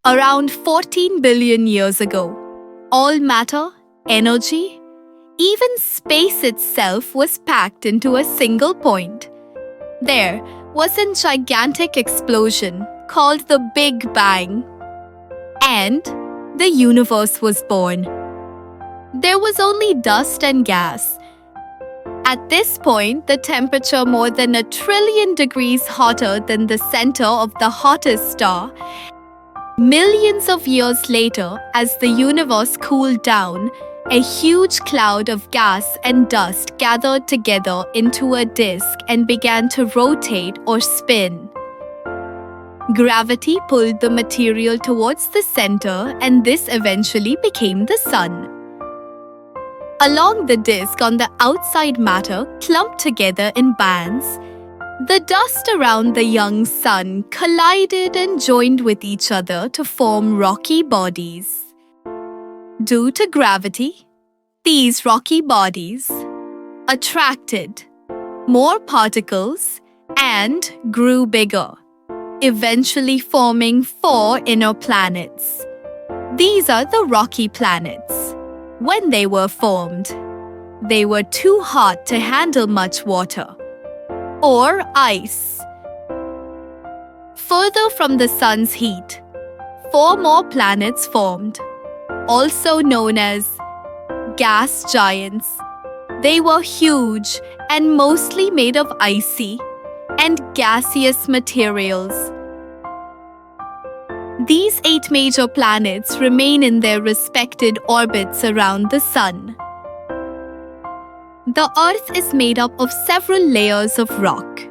Around 14 billion years ago, all matter, energy, even space itself was packed into a single point. There was a gigantic explosion called the Big Bang, and the universe was born. There was only dust and gas. At this point, the temperature more than 1 trillion degrees hotter than the center of the hottest star. Millions of years later, as the universe cooled down, a huge cloud of gas and dust gathered together into a disk and began to rotate or spin. Gravity pulled the material towards the center, and this eventually became the sun. Along the disk on the outside, matter clumped together in bands. The dust around the young sun collided and joined with each other to form rocky bodies. Due to gravity, these rocky bodies attracted more particles and grew bigger, eventually forming 4 inner planets. These are the rocky planets. When they were formed, they were too hot to handle much water or ice. Further from the sun's heat, 4 more planets formed, also known as gas giants. They were huge and mostly made of icy and gaseous materials. These 8 major planets remain in their respected orbits around the sun. The Earth is made up of several layers of rock.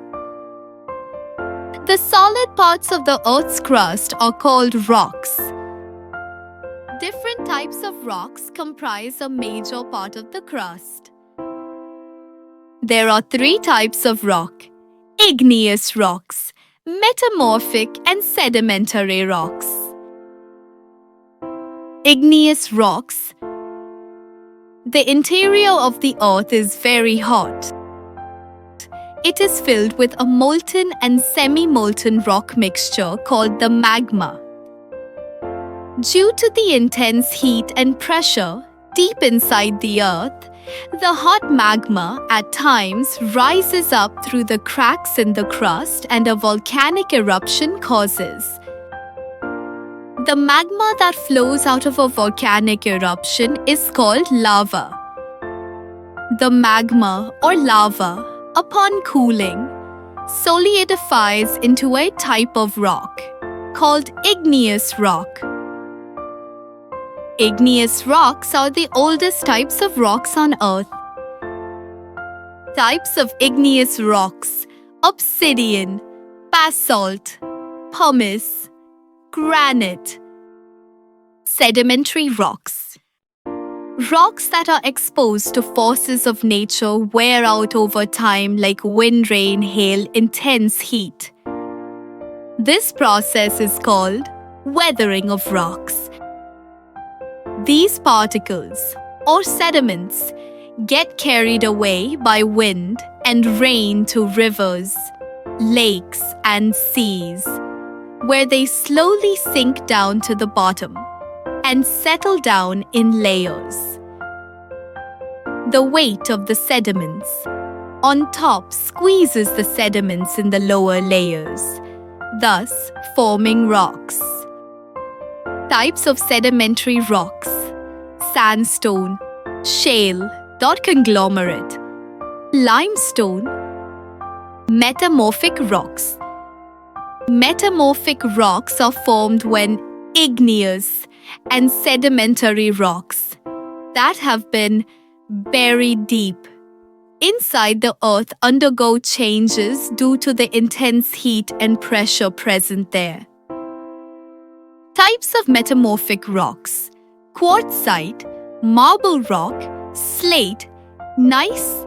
The solid parts of the Earth's crust are called rocks. Different types of rocks comprise a major part of the crust. There are 3 types of rock: igneous rocks, metamorphic, and sedimentary rocks. Igneous rocks. The interior of the Earth is very hot. It is filled with a molten and semi-molten rock mixture called the magma. Due to the intense heat and pressure deep inside the Earth, the hot magma at times rises up through the cracks in the crust and a volcanic eruption causes. The magma that flows out of a volcanic eruption is called lava. The magma or lava, upon cooling, solidifies into a type of rock called igneous rock. Igneous rocks are the oldest types of rocks on Earth. Types of igneous rocks: obsidian, basalt, pumice, granite. Sedimentary rocks. Rocks that are exposed to forces of nature wear out over time like wind, rain, hail, intense heat. This process is called weathering of rocks. These particles, or sediments, get carried away by wind and rain to rivers, lakes, and seas, where they slowly sink down to the bottom and settle down in layers. The weight of the sediments on top squeezes the sediments in the lower layers, thus forming rocks. Types of sedimentary rocks: sandstone, shale, conglomerate, limestone. Metamorphic rocks. Metamorphic rocks are formed when igneous and sedimentary rocks that have been buried deep inside the earth undergo changes due to the intense heat and pressure present there. Types of metamorphic rocks: quartzite, marble rock, slate, gneiss,